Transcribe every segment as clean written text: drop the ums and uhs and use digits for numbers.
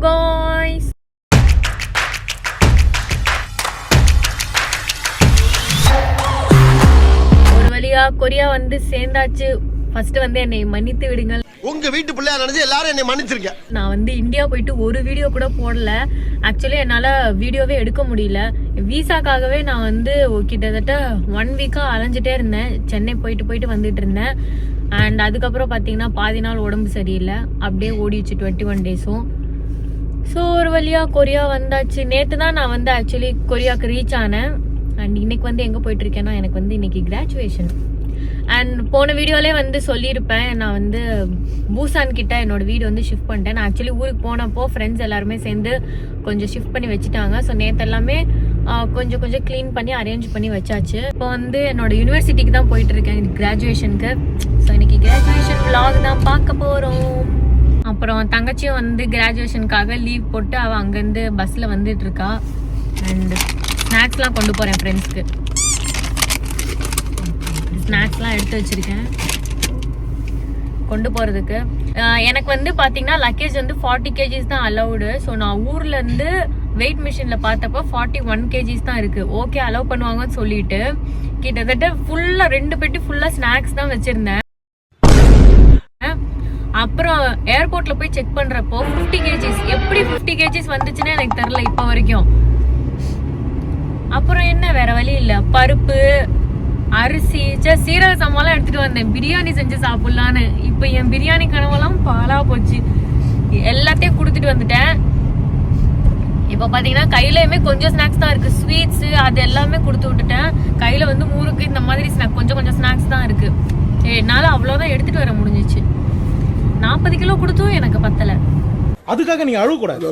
guys. ஒரு வழியா Korea வந்து சேர்ந்தாச்சு. ஃபர்ஸ்ட் வந்து என்னை மன்னித்து விடுங்கள். உங்க வீட்டு பிள்ளையா நினைச்சு எல்லாரும் என்னை மன்னிச்சிருக்கேன். நான் வந்து இந்தியா போயிட்டு ஒரு வீடியோ கூட போடல. ஆக்சுவலி என்னால வீடியோவே எடுக்க முடியல. விசாக்காகவே நான் வந்து கிட்டத்தட்ட 1 வீக்கா அலைஞ்சிட்டே இருந்தேன். சென்னை போயிட்டு வந்துட்டு இருந்தேன். அண்ட் அதுக்கப்புறம் பார்த்தீங்கன்னா பாதி நாள் உடம்பு சரியில்லை, அப்படியே ஓடிச்சு 21 டேஸும். ஸோ ஒரு வழியா கொரியா வந்தாச்சு. நேற்று தான் நான் வந்து ஆக்சுவலி கொரியாவுக்கு ரீச் ஆனேன். அண்ட் இன்னைக்கு வந்து எங்கே போயிட்டு இருக்கேன்னா, எனக்கு வந்து இன்னைக்கு கிராஜுவேஷன். அண்ட் போன வீடியோலே வந்து சொல்லியிருப்பேன், நான் வந்து பூசான் கிட்ட என்னோட வீடு வந்து ஷிஃப்ட் பண்ணிட்டேன். நான் ஆக்சுவலி ஊருக்கு போனப்போ ஃப்ரெண்ட்ஸ் எல்லாருமே சேர்ந்து கொஞ்சம் ஷிஃப்ட் பண்ணி வச்சுட்டாங்க. ஸோ நேற்று எல்லாமே கொஞ்சம் க்ளீன் பண்ணி அரேஞ்ச் பண்ணி வச்சாச்சு. இப்போ வந்து என்னோட யூனிவர்சிட்டிக்கு தான் போயிட்டு இருக்கேன் கிராஜுவேஷனுக்கு. ஸோ இன்னைக்கு கிராஜுவேஷன் vlog தான் பார்க்க போகிறோம். அப்புறம் தங்கச்சியும் வந்து கிராஜுவேஷனுக்காக லீவ் போட்டு அவள் அங்கேருந்து பஸ்ஸில் வந்துட்டு இருக்கா. அண்ட் ஸ்நாக்ஸ்லாம் கொண்டு போகிறேன் ஃப்ரெண்ட்ஸ்க்கு. ஸ்நாக்ஸ்லாம் எடுத்து வச்சுருக்கேன் கொண்டு போகிறதுக்கு. எனக்கு வந்து பார்த்தீங்கன்னா லக்கேஜ் வந்து 40 kgs தான் அலௌடு. ஸோ நான் ஊர்லேருந்து வெயிட் மிஷினில் பார்த்தப்போ 41 kgs தான் இருக்குது. ஓகே அலோவ் பண்ணுவாங்கன்னு சொல்லிட்டு கிட்டத்தட்ட ஃபுல்லாக 2 பெட்டி ஃபுல்லாக ஸ்நாக்ஸ் தான் வச்சுருந்தேன். அப்புறம் ஏர்போர்ட்டில் போய் செக் பண்ணுறப்போ 50 kgs. எப்படி 50 kgs வந்துச்சுன்னு எனக்கு தெரில இப்போ வரைக்கும். அப்புறம் என்ன வேற வழி இல்லை, பருப்பு அரிசி சீரக சம்பாலாம் எடுத்துட்டு வந்தேன். பிரியாணி செஞ்சு சாப்பிடலான்னு. இப்போ என் பிரியாணி கனவெல்லாம் பாலா போச்சு. எல்லாத்தையும் கொடுத்துட்டு வந்துட்டேன். இப்போ பார்த்தீங்கன்னா கையிலயுமே கொஞ்சம் ஸ்நாக்ஸ் தான் இருக்கு. ஸ்வீட்ஸ் அது எல்லாமே கொடுத்து விட்டுட்டேன். கையில வந்து முறுக்கு இந்த மாதிரி கொஞ்சம் ஸ்நாக்ஸ் தான் இருக்கு. என்னால அவ்வளோதான் எடுத்துட்டு வர முடிஞ்சிச்சு. 40 கிலோ கொடுத்தும் எனக்கு பத்தல. அதுக்காக நீங்க அழுவ கூடாது.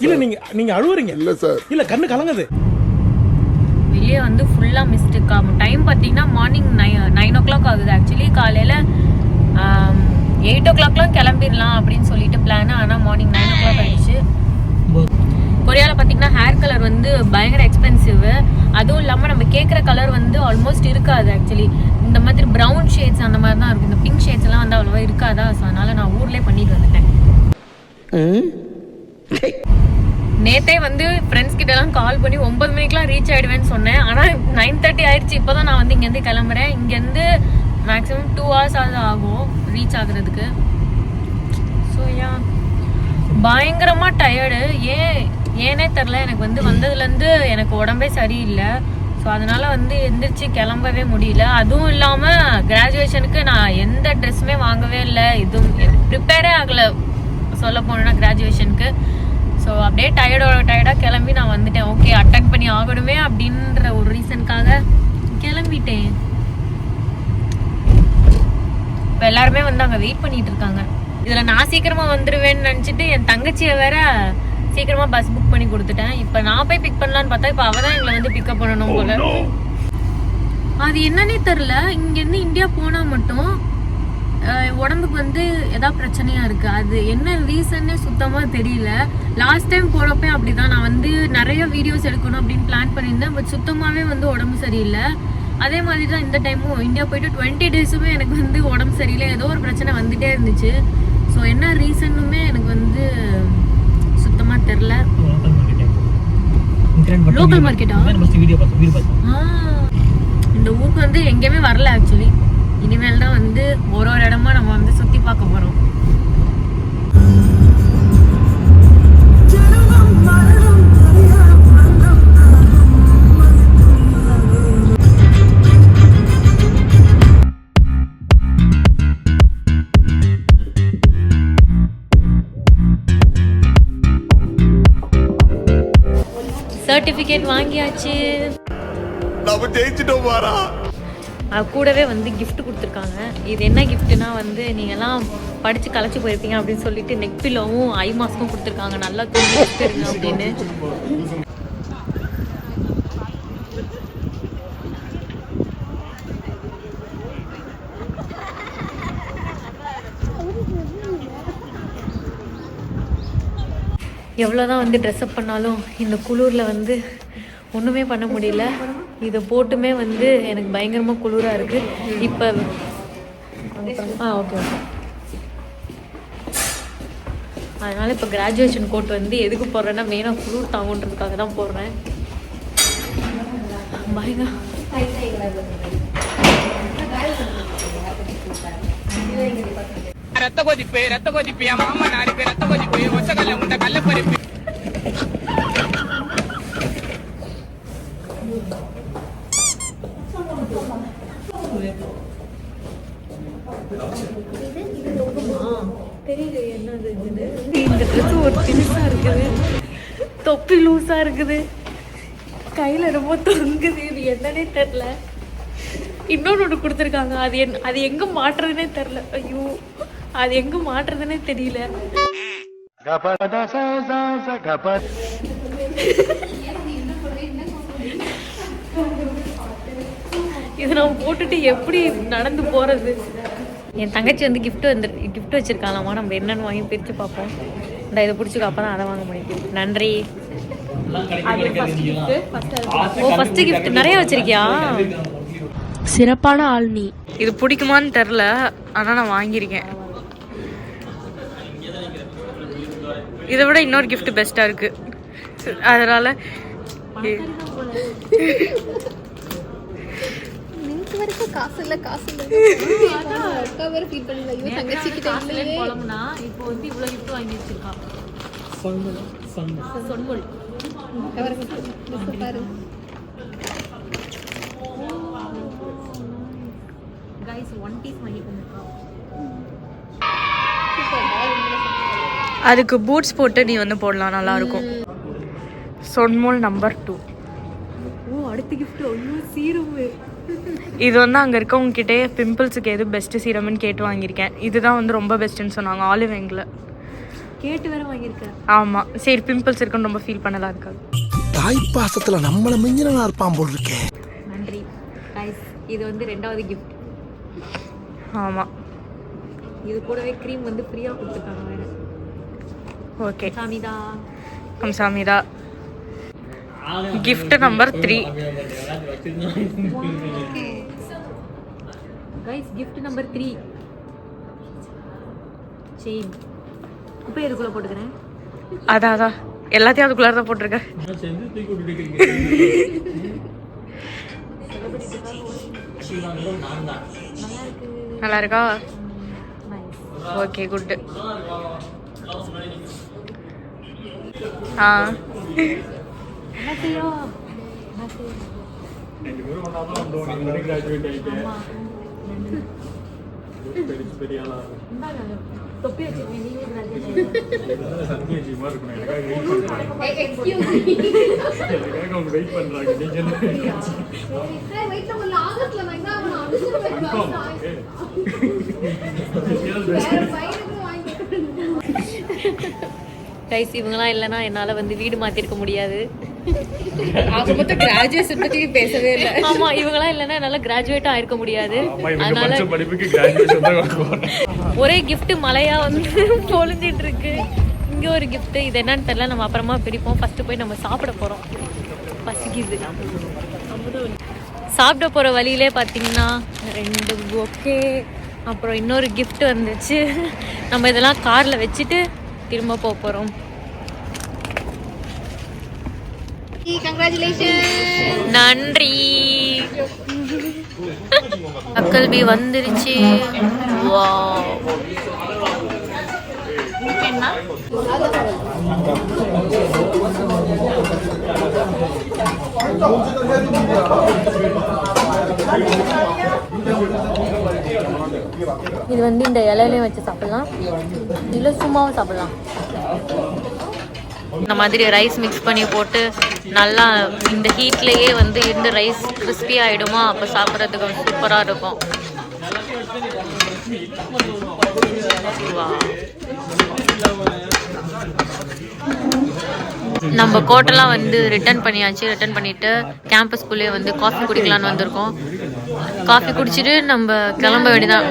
இல்ல நீங்க அழுவுறீங்க. இல்ல சார், இல்ல கண்ணு கலங்குது. வெளியே வந்து ஃபுல்லா மிஸ்டேக் ஆகும். டைம் பார்த்தீங்கன்னா மார்னிங் 9 o'clock ஆகுது. ஆக்சுவலி காலையில 8 o'clockலாம் கிளம்பிடலாம் அப்படின்னு சொல்லிட்டு பிளான். ஆனால் மார்னிங் 9 o'clock ஆயிடுச்சு. கொரியாவில் பார்த்தீங்கன்னா ஹேர் கலர் வந்து பயங்கர எக்ஸ்பென்சிவ். அதுவும் இல்லாமல் நம்ம கேட்குற கலர் வந்து ஆல்மோஸ்ட் இருக்காது. ஆக்சுவலி இந்த மாதிரி ப்ரௌன் ஷேட்ஸ் அந்த மாதிரி தான் இருக்கும். இந்த பிங்க் ஷேட்ஸ் எல்லாம் வந்து அவ்வளோவா இருக்காதா. ஸோ அதனால நான் ஊர்லேயே பண்ணிட்டு வந்துட்டேன். நேற்றே வந்து ஃப்ரெண்ட்ஸ் கிட்ட எல்லாம் கால் பண்ணி 9 மணிக்கெலாம் ரீச் ஆகிடுவேன்னு சொன்னேன். ஆனால் 9:30 ஆயிடுச்சு. இப்போ தான் நான் வந்து இங்கேருந்து கிளம்புறேன். இங்கேருந்து மேக்ஸிமம் 2 hours ஆகும் ரீச் ஆகுறதுக்கு. ஸோ பயங்கரமாக டயர்டு. ஏனே தெரில. எனக்கு வந்து வந்ததுலேருந்து எனக்கு உடம்பே சரியில்லை. ஸோ அதனால வந்து எந்திரிச்சு கிளம்பவே முடியல. அதுவும் இல்லாமல் கிராஜுவேஷனுக்கு நான் எந்த ட்ரெஸ்ஸுமே வாங்கவே இல்லை. இதுவும் ப்ரிப்பேரே ஆகலை சொல்ல போனேன்னா கிராஜுவேஷனுக்கு. ஸோ அப்படியே டயர்டாக கிளம்பி நான் வந்துட்டேன். ஓகே அட்டெண்ட் பண்ணி ஆகணுமே அப்படின்ற ஒரு ரீசனுக்காக கிளம்பிட்டேன். இப்போ எல்லாருமே வந்து அங்கே வெயிட் பண்ணிட்டு இருக்காங்க. இதில் நான் சீக்கிரமாக வந்துடுவேன்னு நினச்சிட்டு என் தங்கச்சியை வேற சீக்கிரமாக பஸ் புக் பண்ணி கொடுத்துட்டேன். இப்போ நான் போய் பிக் பண்ணலான்னு பார்த்தா இப்போ அவள் தான் எங்களை வந்து பிக்கப் பண்ணணும் போல. அது என்னன்னே தெரில. இங்கேருந்து இந்தியா போனால் மட்டும் உடம்புக்கு வந்து ஏதாவது பிரச்சனையா இருக்கு. அது என்ன ரீசன்னே சுத்தமா தெரியல. லாஸ்ட் டைம் போறப்ப அப்படிதான். நான் வந்து நிறைய வீடியோஸ் எடுக்கணும் அப்படின்னு பிளான் பண்ணியிருந்தேன். பட் சுத்தமாவே வந்து உடம்பு சரியில்லை. அதே மாதிரி தான் இந்த டைமும் இந்தியா போயிட்டு 20 டேஸுமே எனக்கு வந்து உடம்பு சரியில்லை. ஏதோ ஒரு பிரச்சனை வந்துட்டே இருந்துச்சு. ஸோ என்ன ரீசன்னுமே எனக்கு வந்து சுத்தமா தெரியல. லோக்கல் மார்க்கெட்டா? இந்த ஊருக்கு வந்து எங்கேயுமே வரல ஆக்சுவலி. இனிமேல் தான் வந்து ஒரு இடமா நம்ம வந்து சுத்தி பார்க்க போறோம். சர்டிபிகேட் வாங்கியாச்சு. நாம ஜெயிச்சிட்டோம் பாரா. கூடவே வந்து கிஃப்ட் கொடுத்துருக்காங்க. இது என்ன கிஃப்ட்னா வந்து நீங்கள்லாம் படித்து கலைச்சி போயிருப்பீங்க அப்படின்னு சொல்லிட்டு நெக் பில்லோவும் ஐ மாஸ்க்கும் கொடுத்துருக்காங்க. நல்லா தூங்கிருங்க அப்படின்னு. எவ்வளோதான் வந்து ட்ரெஸ்அப் பண்ணாலும் இந்த குளிரில் வந்து ஒன்றுமே பண்ண முடியல. இதை போட்டுமே வந்து எனக்கு பயங்கரமாக குளிராக இருக்குது. இப்போ ஓகே அதனால இப்போ கிராஜுவேஷன் கோட் வந்து எதுக்கு போடுறேன்னா மெயினாக குளிர் தாங்குன்றதுக்காக தான் போடுறேன். பயங்கர ரத்த கொதிப்பு என் மாமா நாருக்கு ரத்த கொதிப்பு ஒச்சக்கல்ல உண்ட கள்ளப்பருப்பு. தெரியல என்னது இது. இந்த ட்ரெஸ் ஒரு திணிசா இருக்குது, தொப்பி லூஸா இருக்குது, கையில ரொம்ப தொங்குது, இது என்னன்னே தெரியல. இன்னொன்று கொடுத்துருக்காங்க, அது எங்க மாட்டுறதுனே தெரியல. ஐயோ அது எங்க மாட்டுறதுனே தெரியல. இது நான் போட்டுட்டு எப்படி நடந்து போறது? என் தங்கச்சி வந்து கிஃப்ட் வச்சிருக்காங்களாமா. நம்ம என்னன்னு வாங்கி பிரித்து பார்ப்போம். இந்த இதை பிடிச்சிக்க அப்போ தான் அதை வாங்க முடியும். நன்றி. ஓ ஃபர்ஸ்ட் கிஃப்ட் நிறைய வச்சிருக்கியா? சிறப்பான ஆள் நீ. இது பிடிக்குமான்னு தெரில, ஆனால் நான் வாங்கியிருக்கேன். இதை விட இன்னொரு கிஃப்ட் பெஸ்ட்டாக இருக்கு. அதனால காசு இல்ல அக்கா வேற ஃபீல் பண்ணல. ஐயோ தங்கச்சி கிட்ட இல்ல போலம்னா இப்போ வந்து இவ்ளோ gift வாங்கி வச்சிருக்கா. சொன்முல் கவர்ங்க பாரு गाइस 1 பீஸ் வாங்கி வந்திருக்கா. அதுக்கு பூட்ஸ் போட்டு நீ வந்து போடலாம், நல்லா இருக்கும். சொன்முல் நம்பர் 2. ஓ அடுத்த gift ஐயோ சீரம். இது வந்து அங்கே இருக்கவங்க கிட்டே பிம்பிள்ஸுக்கு எது பெஸ்ட்டு சீரம்னு கேட்டு வாங்கியிருக்கேன். இதுதான் வந்து ரொம்ப பெஸ்ட்டுன்னு சொன்னாங்க. ஆலிவ் எங்கில் கேட்டு வேற வாங்கியிருக்கேன். ஆமாம் சரி, பிம்பிள்ஸ் இருக்குன்னு ரொம்ப ஃபீல் பண்ணலாம் இருக்காது. தாய் பாசத்தில் நம்மளை மிஞ்சினா இருப்பான் போல் இருக்கேன். நன்றி गाइस. இது வந்து ரெண்டாவது gift. ஆமாம் இது கூடவே க்ரீம் வந்து ஃப்ரீயாக கொடுத்துருக்காங்க வேற. ஓகே சாமிதா கம்சாமிதா. gift number 3. Guys gift number 3 chain. இப்போ எதுக்குள்ள போட்டுக்கிறேன்? அதான் எல்லாத்தையும் அதுக்குள்ளார தான் போட்டிருக்கேன். நல்லா இருக்கா? Okay good. என்ன செய்யும்? தொப்பி வச்சிருக்கேன். கைஸ் இவங்கலாம் இல்லைன்னா என்னால் வந்து வீடு மாற்றிருக்க முடியாது. ஆக மொத்தம் கிராஜுவேஷன் பத்தி பேசவே இல்லை. ஆமா இவங்கலாம் இல்லைன்னா என்னால் கிராஜுவேட்டும் ஆயிருக்க முடியாது. அதனால ஒரே gift மழையா வந்து பொழிஞ்சிட்டு இருக்கு. இங்கே ஒரு gift, இது என்னன்னு தெரியல, நம்ம அப்புறமா பிரிப்போம். ஃபர்ஸ்ட் போய் நம்ம சாப்பிட போறோம். பசிக்குது. சாப்பிட போற வழியிலே பார்த்தீங்கன்னா 2 பொக்கே அப்புறம் இன்னொரு gift வந்துச்சு. நம்ம இதெல்லாம் கார்ல வச்சுட்டு திரும்ப போக போறோம். நன்றி. அக்கல்வி வந்துருச்சு. இது வந்து இந்த இலையிலையும் வச்சு சாப்பிடலாம், இல்லை சும்மாவும் சாப்பிடலாம். இந்த மாதிரி ரைஸ் மிக்ஸ் பண்ணி போட்டு நல்லா இந்த ஹீட்லேயே வந்து இந்த ரைஸ் கிறிஸ்பி ஆகிடுமா, அப்போ சாப்பிட்றதுக்கு சூப்பராக இருக்கும். நம்ம கோட்டெல்லாம் வந்து ரிட்டர்ன் பண்ணியாச்சு. ரிட்டர்ன் பண்ணிவிட்டு கேம்பஸ்குள்ளேயே வந்து காஃபி குடிக்கலான்னு வந்திருக்கோம். காஃபி குடிச்சிட்டு நம்ம கிளம்ப வேண்டியதான்.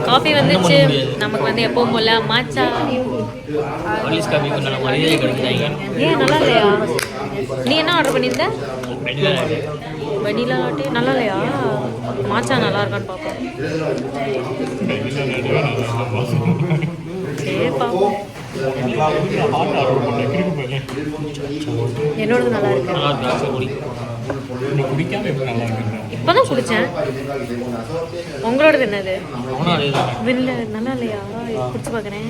காஃபி வந்துச்சு. நமக்கு வந்து எப்பவும் போல மாச்சா. ஏன் நல்லா இல்லையா? நீ என்ன ஆர்டர் பண்ணியிருந்த? வெனிலா லாட்டே நல்லா இல்லையா? மாச்சா நல்லா இருக்கான்னு பார்ப்போம். சரி பார்ப்போம். என்னோடது நல்லா இருக்கு. இப்பதான் குடிச்சேன். உங்களோடது என்னது? வெனிலா நல்லா இல்லையா? குடிச்சு பார்க்குறேன்.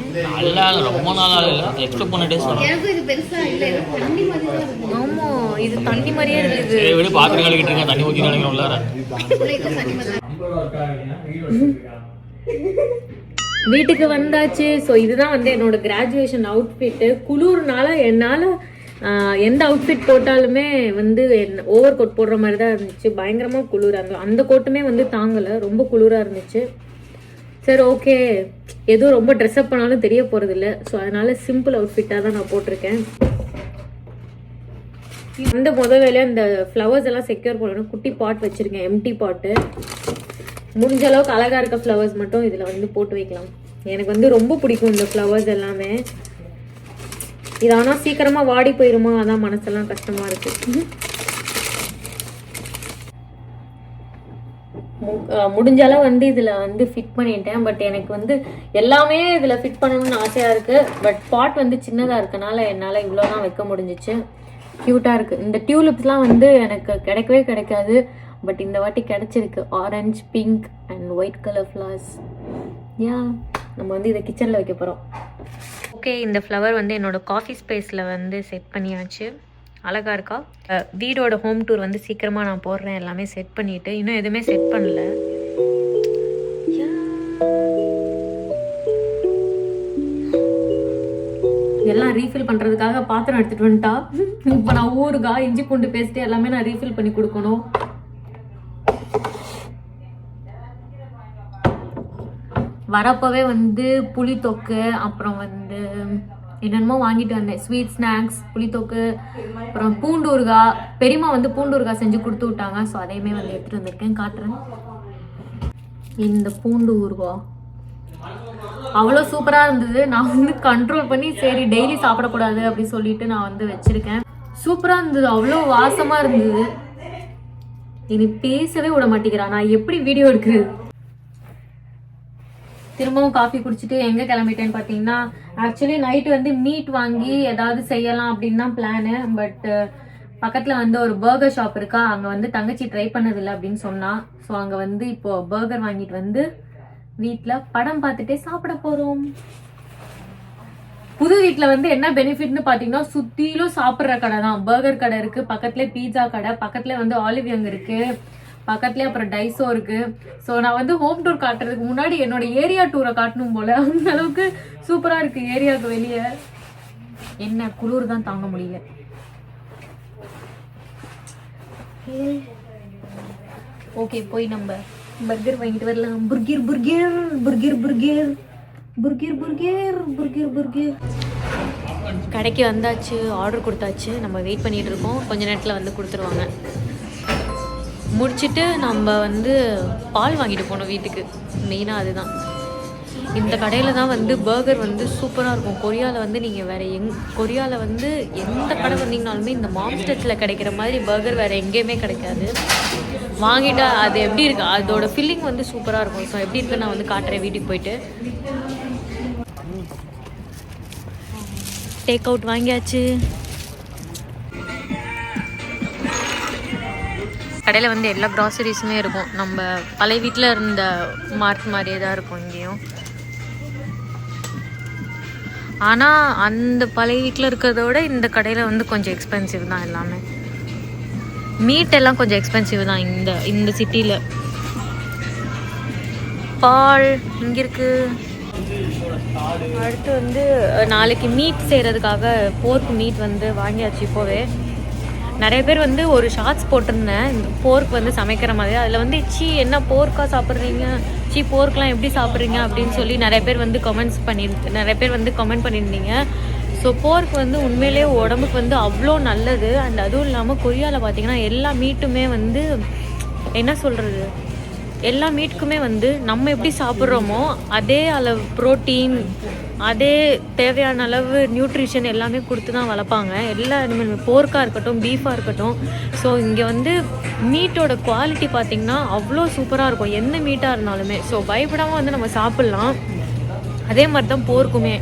ரொம்ப நாளா இல்லை, எக்ஸ்பெக்ட் பண்ண டேஸ்ட். எனக்கு இது பெருசா இல்ல, எனக்கு தண்ணி மாதிரி தான் இருக்கு. ஆமா, இது தண்ணி மாதிரியே இருக்குது. வீடு பாத்திரம் கழுவிட்டு இருக்கேன், தண்ணி ஊற்றி நினைக்கிறோம் உள்ளார. தண்ணி மாதிரி. வீட்டுக்கு வந்தாச்சு. ஸோ இதுதான் வந்து என்னோட கிராஜுவேஷன் அவுட்ஃபிட்டு. குளிர்னால என்னால் எந்த அவுட்ஃபிட் போட்டாலுமே வந்து ஓவர் கோட் போடுற மாதிரி தான் இருந்துச்சு. பயங்கரமாக குளிராக அந்த கோட்டுமே வந்து தாங்கலை, ரொம்ப குளிராக இருந்துச்சு. சரி ஓகே, எதுவும் ரொம்ப ட்ரெஸ்அப் பண்ணாலும் தெரிய போகிறதில்ல. ஸோ அதனால சிம்பிள் அவுட்ஃபிட்டாக தான் நான் போட்டிருக்கேன். அந்த முதல் வேலையாக இந்த ஃப்ளவர்ஸ் எல்லாம் செக்யூர் பண்ணணும். குட்டி பாட் வச்சுருக்கேன், எம்டி பாட்டு. முடிஞ்ச அளவுக்கு அழகாக இருக்க ஃப்ளவர்ஸ் மட்டும் இதில் வந்து போட்டு வைக்கலாம். எனக்கு வந்து ரொம்ப பிடிக்கும் இந்த ஃப்ளவர்ஸ் எல்லாமே. இது ஆனால் சீக்கிரமாக வாடி போயிருமா, அதான் மனசெல்லாம் கஷ்டமாக இருக்குது. முடிஞ்ச அளவு வந்து இதில் வந்து ஃபிட் பண்ணிட்டேன். பட் எனக்கு வந்து எல்லாமே இதில் ஃபிட் பண்ணணும்னு ஆசையாக இருக்குது. பட் பாட் வந்து சின்னதாக இருக்கனால என்னால் இவ்வளோ தான் வைக்க முடிஞ்சிச்சு. க்யூட்டாக இருக்குது. இந்த டியூலிப்ஸ்லாம் வந்து எனக்கு கிடைக்கவே கிடைக்காது. பட் இந்த வாட்டி கிடைச்சிருக்கு. Orange, pink and white colour flowers. நம்ம வந்து இதை கிச்சனில் வைக்க போகிறோம். ஓகே, இந்த ஃப்ளவர் வந்து என்னோடய காஃபி ஸ்பேஸில் வந்து செட் பண்ணியாச்சு. அழகாக இருக்கா? வீடோட ஹோம் டூர் வந்து சீக்கிரமாக நான் போடுறேன். எல்லாமே செட் பண்ணிவிட்டு, இன்னும் எதுவுமே செட் பண்ணல. எல்லாம் ரீஃபில் பண்ணுறதுக்காக பாத்திரம் எடுத்துகிட்டு வந்துட்டா. இப்போ நான் ஊறுகாய், இஞ்சி பூண்டு பேஸ்ட்டு எல்லாமே நான் ரீஃபில் பண்ணி கொடுக்கணும். வரப்போவே வந்து புளித்தொக்கு, அப்புறம் வந்து என்னென்னமோ வாங்கிட்டு வந்தேன். ஸ்வீட் ஸ்நாக்ஸ், புளித்தொக்கு, அப்புறம் பூண்டூறுகாய். பெரியம்மா வந்து பூண்டூறுகாய் செஞ்சு கொடுத்து விட்டாங்க. ஸோ அதையுமே வந்து எடுத்துகிட்டு வந்திருக்கேன், காட்டுறேன். இந்த பூண்டு ஊறுகாய் அவ்வளோ சூப்பராக இருந்தது. நான் வந்து கண்ட்ரோல் பண்ணி சரி டெய்லி சாப்பிடக்கூடாது அப்படின்னு சொல்லிட்டு நான் வந்து வச்சுருக்கேன். சூப்பராக இருந்தது, அவ்வளோ வாசமாக இருந்தது. இனி பேசவே விட மாட்டேங்கிறான். நான் எப்படி வீடியோ எடுக்கிறது? திரும்பவும் காஃபி குடிச்சிட்டு எங்கே கிளம்பிட்டேன்னு பார்த்தீங்கன்னா, ஆக்சுவலி நைட்டு வந்து மீட் வாங்கி ஏதாவது செய்யலாம் அப்படின்னு தான் பிளானு. பட் பக்கத்தில் வந்து ஒரு பர்கர் ஷாப் இருக்கா, அங்கே வந்து தங்கச்சி ட்ரை பண்ணதில்லை அப்படின்னு சொன்னா. ஸோ அங்கே வந்து இப்போ பர்கர் வாங்கிட்டு வந்து வீட்டில் படம் பார்த்துட்டே சாப்பிட போகிறோம். புது வீட்டில் வந்து என்ன பெனிஃபிட்னு பார்த்தீங்கன்னா, சுற்றிலும் சாப்பிட்ற கடை தான். பர்கர் கடை இருக்குது, பக்கத்துலேயே பீட்சா கடை, பக்கத்துலேயே வந்து ஆலிவியங் இருக்குது, பக்கத்துலேயே அப்புறம் டைஸோ இருக்குது. ஸோ நான் வந்து ஹோம் டூர் காட்டுறதுக்கு முன்னாடி என்னோட ஏரியா டூரை காட்டணும் போல். அந்த அளவுக்கு சூப்பராக இருக்குது ஏரியாவுக்கு வெளியே. என்ன குளிர் தான் தாங்க முடியல. ஓகே, போய் நம்ம பர்கர் வாங்கிட்டு வரலாம். புர்கர் புர்கர் புர்கர் புர்கர் புர்கர் புர்கர் புர்கர் புர்கர். கடைக்கு வந்தாச்சு, ஆர்டர் கொடுத்தாச்சு. நம்ம வெயிட் பண்ணிகிட்டு இருக்கோம். கொஞ்ச நேரத்தில் வந்து கொடுத்துருவாங்க. முடிச்சுட்டு நம்ம வந்து பால் வாங்கிட்டு போனோம் வீட்டுக்கு. மெயினாக அதுதான். இந்த கடையில் தான் வந்து பர்கர் வந்து சூப்பராக இருக்கும். கொரியாவில் வந்து நீங்கள் வேறு கொரியாவில் வந்து எந்த கடை வந்தீங்கனாலுமே இந்த மாம்ஸ்டர்ஸில் கிடைக்கிற மாதிரி பர்கர் வேறு எங்கேயுமே கிடைக்காது. வாங்கிட்டா அது எப்படி இருக்கு, அதோட ஃபில்லிங் வந்து சூப்பராக இருக்கும். ஸோ எப்படி இருக்குன்னு நான் வந்து காட்டுறேன் வீட்டுக்கு போயிட்டு. டேக் அவுட் வாங்கியாச்சு. கடையில் வந்து எல்லா க்ராசரிஸுமே இருக்கும். நம்ம பழைய வீட்டில் இருந்த மார்க் மாதிரியே தான் இருக்கும் இங்கேயும். ஆனால் அந்த பழைய வீட்டில் இருக்கிறத விட இந்த கடையில் வந்து கொஞ்சம் எக்ஸ்பென்சிவ் தான் எல்லாமே. மீட் எல்லாம் கொஞ்சம் எக்ஸ்பென்சிவ் தான் இந்த சிட்டியில். பால் இங்கே இருக்குது. அடுத்து வந்து நாளைக்கு மீட் செய்கிறதுக்காக போர்க் மீட் வந்து வாங்கியாச்சு இப்போவே. நிறைய பேர் வந்து ஒரு ஷார்ட்ஸ் போட்டிருந்தேன் இந்த போர்க் வந்து சமைக்கிற மாதிரி. அதில் வந்து என்ன போர்க்காக சாப்பிட்றீங்க, போர்க்லாம் எப்படி சாப்பிட்றீங்க அப்படின்னு சொல்லி நிறைய பேர் வந்து கமெண்ட் பண்ணியிருந்தீங்க. ஸோ போர்க் வந்து உண்மையிலே உடம்புக்கு வந்து அவ்வளோ நல்லது. அண்ட் அதுவும் இல்லாமல் கொரியாவில் பார்த்தீங்கன்னா எல்லா மீட்டுமே வந்து என்ன சொல்கிறது, எல்லா மீட்டுக்குமே வந்து நம்ம எப்படி சாப்பிட்றோமோ அதே அளவு ப்ரோட்டீன் அதே தேவையான அளவு நியூட்ரிஷன் எல்லாமே கொடுத்து தான் வளர்ப்பாங்க எல்லா அனிமலுமே, போர்க்காக இருக்கட்டும் பீஃபாக இருக்கட்டும். ஸோ இங்கே வந்து மீட்டோட குவாலிட்டி பார்த்திங்கன்னா அவ்வளோ சூப்பராக இருக்கும் எந்த மீட்டாக இருந்தாலுமே. ஸோ பயப்படாமல் வந்து நம்ம சாப்பிட்லாம். அதே மாதிரி தான் போர்க்குமே.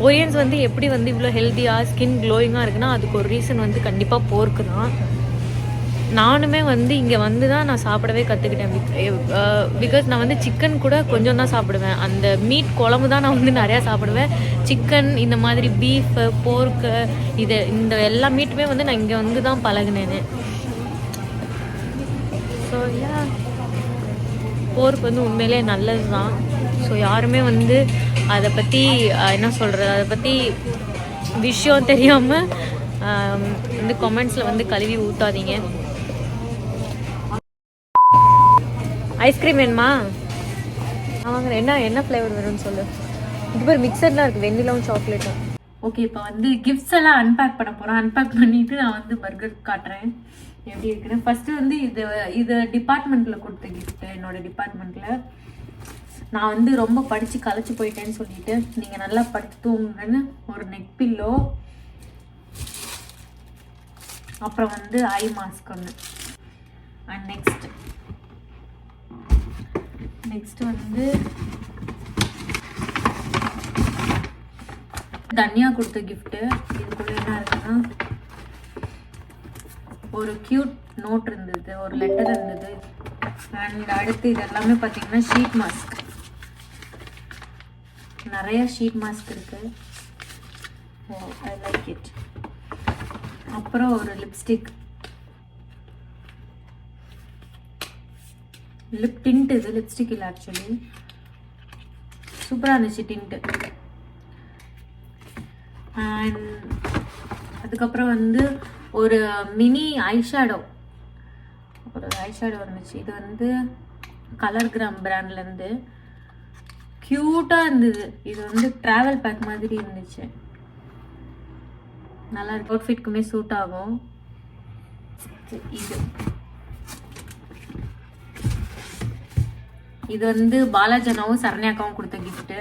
கொரியன்ஸ் வந்து எப்படி வந்து இவ்வளோ ஹெல்த்தியாக ஸ்கின் க்ளோயிங்காக இருக்குன்னா அதுக்கு ஒரு ரீசன் வந்து கண்டிப்பாக போர்க்கு தான். நானுமே வந்து இங்கே வந்து தான் நான் சாப்பிடவே கற்றுக்கிட்டேன். பிகாஸ் நான் வந்து சிக்கன் கூட கொஞ்சம் தான் சாப்பிடுவேன். அந்த மீட் குழம்பு தான் நான் வந்து நிறையா சாப்பிடுவேன். சிக்கன் இந்த மாதிரி பீஃபு போர்க்கு இந்த எல்லா மீட்டுமே வந்து நான் இங்கே வந்து தான் பழகினேன்னு. ஸோ போர்க்கு வந்து உண்மையிலே நல்லது தான். ஸோ யாருமே வந்து அதை பற்றி என்ன சொல்கிறது, அதை பற்றி விஷயம் தெரியாமல் வந்து கமெண்ட்ஸில் வந்து கழுவி ஊற்றாதீங்க. ஐஸ்கிரீம் வேணுமா? அவங்க என்ன ஃப்ளேவர் வேணும்னு சொல்லு. இது பேர் மிக்சர்லாம் இருக்குது, வெண்ணிலாவும் சாக்லேட்டும். ஓகே, இப்போ வந்து கிஃப்ட்ஸ் எல்லாம் அன்பேக் பண்ண போகிறேன். அன்பேக் பண்ணிவிட்டு நான் வந்து பர்கர் காட்டுறேன் எப்படி இருக்குன்னு. ஃபஸ்ட்டு வந்து இது டிபார்ட்மெண்ட்டில் கொடுத்த கிஃப்ட்டு. என்னோட டிபார்ட்மெண்ட்டில் நான் வந்து ரொம்ப படித்து களைச்சி போயிட்டேன்னு சொல்லிட்டு நீங்கள் நல்லா படுத்து தூங்குங்கன்னு ஒரு நெக் பில்லோ, அப்புறம் வந்து ஐ மாஸ்க் ஒன்று. அண்ட் நெக்ஸ்ட் வந்து தனியா கொடுத்த கிஃப்ட்டு. இதுக்குள்ள என்ன இருக்குன்னா ஒரு கியூட் நோட் இருந்தது, ஒரு லெட்டர் இருந்தது. அண்ட் அடுத்து இது எல்லாமே பார்த்தீங்கன்னா ஷீட் மாஸ்க். நிறைய ஷீட் மாஸ்க் இருக்கு. I like it. அப்புறம் ஒரு லிப்ஸ்டிக், லிப் டிண்ட். இது லிப்ஸ்டிக் இல்லை ஆக்சுவலி, சூப்பராக இருந்துச்சு டிண்ட்டு. அண்ட் அதுக்கப்புறம் வந்து ஒரு மினி ஐஷேடோ இருந்துச்சு. இது வந்து கலர் கிராம் பிராண்ட்லேருந்து க்யூட்டாக இருந்தது. இது வந்து ட்ராவல் பேக் மாதிரி இருந்துச்சு, நல்லா இருக்கு, அவுட்ஃபிட்க்குமே சூட் ஆகும். இது வந்து பாலாஜனாவும் சரண்யாக்காவும் கொடுத்த கிஃப்ட்டு.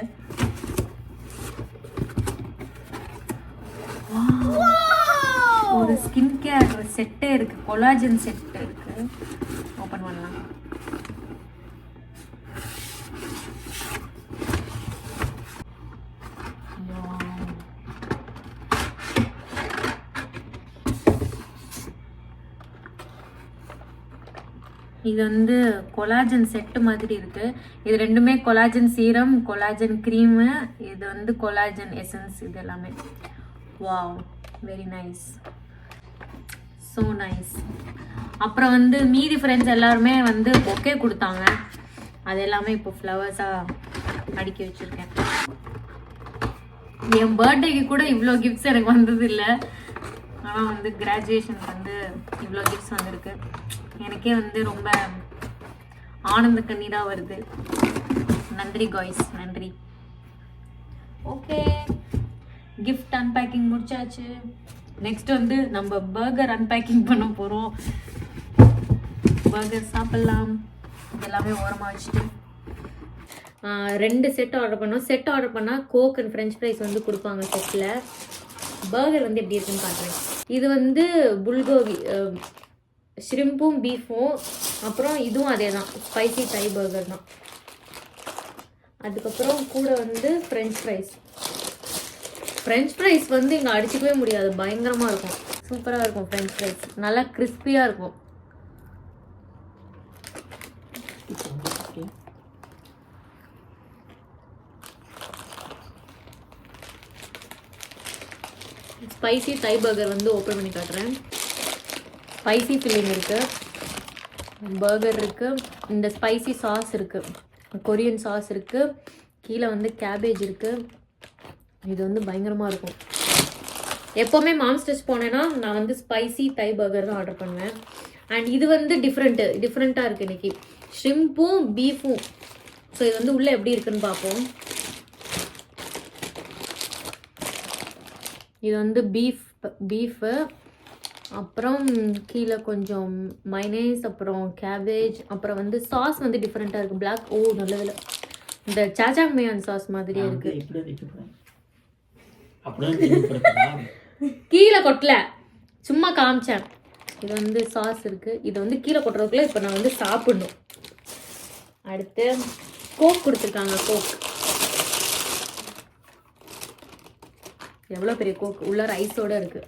ஒரு ஸ்கின் கேர் செட்டே இருக்கு, கொலாஜன் செட் இருக்கு. ஓப்பன் பண்ணலாம். இது வந்து கொலாஜன் செட்டு மாதிரி இருக்கு. இது ரெண்டுமே கொலாஜன் சீரம், கொலாஜன் க்ரீமு, இது வந்து கொலாஜன் எசன்ஸ். இது எல்லாமே wow, very nice, so nice. அப்புறம் வந்து மீதி ஃப்ரெண்ட்ஸ் எல்லாருமே வந்து பொக்கே கொடுத்தாங்க. அது எல்லாமே இப்போ ஃப்ளவர்ஸாக அடுக்கி வச்சுருக்கேன். என் பர்த்டேக்கு கூட இவ்வளோ கிஃப்ட்ஸ் எனக்கு வந்தது இல்லை. ஆனால் வந்து கிராஜுவேஷனுக்கு வந்து இவ்வளோ கிஃப்ட்ஸ் வந்திருக்கு. எனக்கே வந்து ரொம்ப ஆனந்த கண்ணீராக வருது. நன்றி காய்ஸ், நன்றி. ஓகே, கிஃப்ட் அன்பேக்கிங் முடிச்சாச்சு. நெக்ஸ்ட் வந்து நம்ம பர்கர் அன்பேக்கிங் பண்ண போகிறோம். பர்கர் சாப்பிட்லாம். இதெல்லாமே ஓரமாக வச்சுட்டு 2 செட் ஆர்டர் பண்ணோம். செட் ஆர்டர் பண்ணால் கோக் அண்ட் ஃப்ரெஞ்ச் ஃப்ரைஸ் வந்து கொடுப்பாங்க செட்டில். பர்கர் வந்து எப்படி இருக்குன்னு பார்க்குறேன். இது வந்து புல்கோவி ஷ்ரிம்பும் பீஃபும், அப்புறம் இதுவும் அதே தான், ஸ்பைசி தை பர்கர் தான். அதுக்கப்புறம் கூட வந்து ஃப்ரெஞ்ச் ஃப்ரைஸ் வந்து இங்கே அடிச்சுக்கவே முடியாது, பயங்கரமாக இருக்கும், சூப்பராக இருக்கும். ஃப்ரெஞ்ச் ஃப்ரைஸ் நல்லா கிறிஸ்பியாக இருக்கும். ஸ்பைசி தை பர்கர் வந்து ஓப்பன் பண்ணி காட்டுறேன். ஸ்பைசி ஃபில்லிங் இருக்குது, பர்கர் இருக்குது, இந்த ஸ்பைசி சாஸ் இருக்குது, கொரியன் சாஸ் இருக்குது, கீழே வந்து கேபேஜ் இருக்குது. இது வந்து பயங்கரமாக இருக்கும். எப்போவுமே மாம்ஸ்டர்ஸ் போனேன்னா நான் வந்து ஸ்பைசி தை பர்கர் தான் ஆர்டர் பண்ணுவேன். அண்ட் இது வந்து டிஃப்ரெண்ட்டாக இருக்குது இன்றைக்கி, ஷ்ரிம்பும் பீஃபும். ஸோ இது வந்து உள்ளே எப்படி இருக்குன்னு பார்ப்போம். இது வந்து பீஃபு, அப்புறம் கீழே கொஞ்சம் மைனேஸ், அப்புறம் கேபேஜ், அப்புறம் வந்து சாஸ் வந்து டிஃப்ரெண்ட்டாக இருக்குது. பிளாக், நல்ல வேலை, இந்த சாஜாங் மேயான் சாஸ் மாதிரியே இருக்குது. அப்படியே கீழே கொட்டல, சும்மா காமிச்சேன். இது வந்து சாஸ் இருக்கு. இது வந்து கீழே கொட்டுறதுக்குள்ள இப்போ நான் வந்து சாப்பிடணும். அடுத்து கோக் கொடுத்துருக்காங்க. கோக் எவ்வளோ பெரிய கோக், உள்ள ரைஸோட இருக்கு.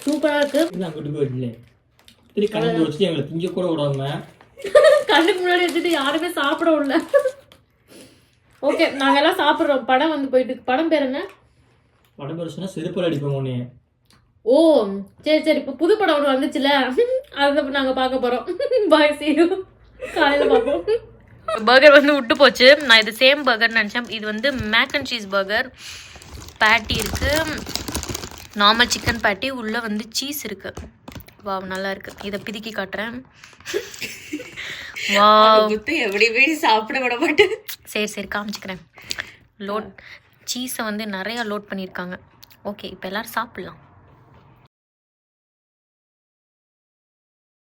சூப்பரா இருக்கு. அங்கிட்டு போயிடல சரி கலந்து வச்சு எங்களை திங்க கூட விடாம கண்ணுக்கு முன்னாடி வச்சுட்டு யாருமே சாப்பிட விடல. ஓகே, நாங்க எல்லாம் சாப்பிடுறோம். படம் வந்து போயிட்டு, படம் பேர் என்ன? படம் பெருசுனா செருப்பல் அடிப்போம் உடனே. ஓ சரி சரி, இப்போ புது படம் ஒன்று வந்துச்சுல, அதை நாங்கள் பார்க்க போகிறோம். பாய், see you. காலையில் பார்ப்போம். பர்கர் வந்து விட்டு போச்சு. நான் இது சேம் பர்கர் நினச்சேன். இது வந்து மேக் அண்ட் சீஸ் பர்கர். பேட்டி இருக்குது, நார்மல் சிக்கன் பேட்டி, உள்ளே வந்து சீஸ் இருக்குது. வா, நல்லா இருக்குது. இதை பிதுக்கி காட்டுறேன். வா, எப்படி சாப்பிட விட மாட்டேன். சரி சரி காமிச்சிக்கிறேன். லோட் சீஸை வந்து நிறையா லோட் பண்ணியிருக்காங்க. ஓகே, இப்போ எல்லோரும் சாப்பிட்லாம்.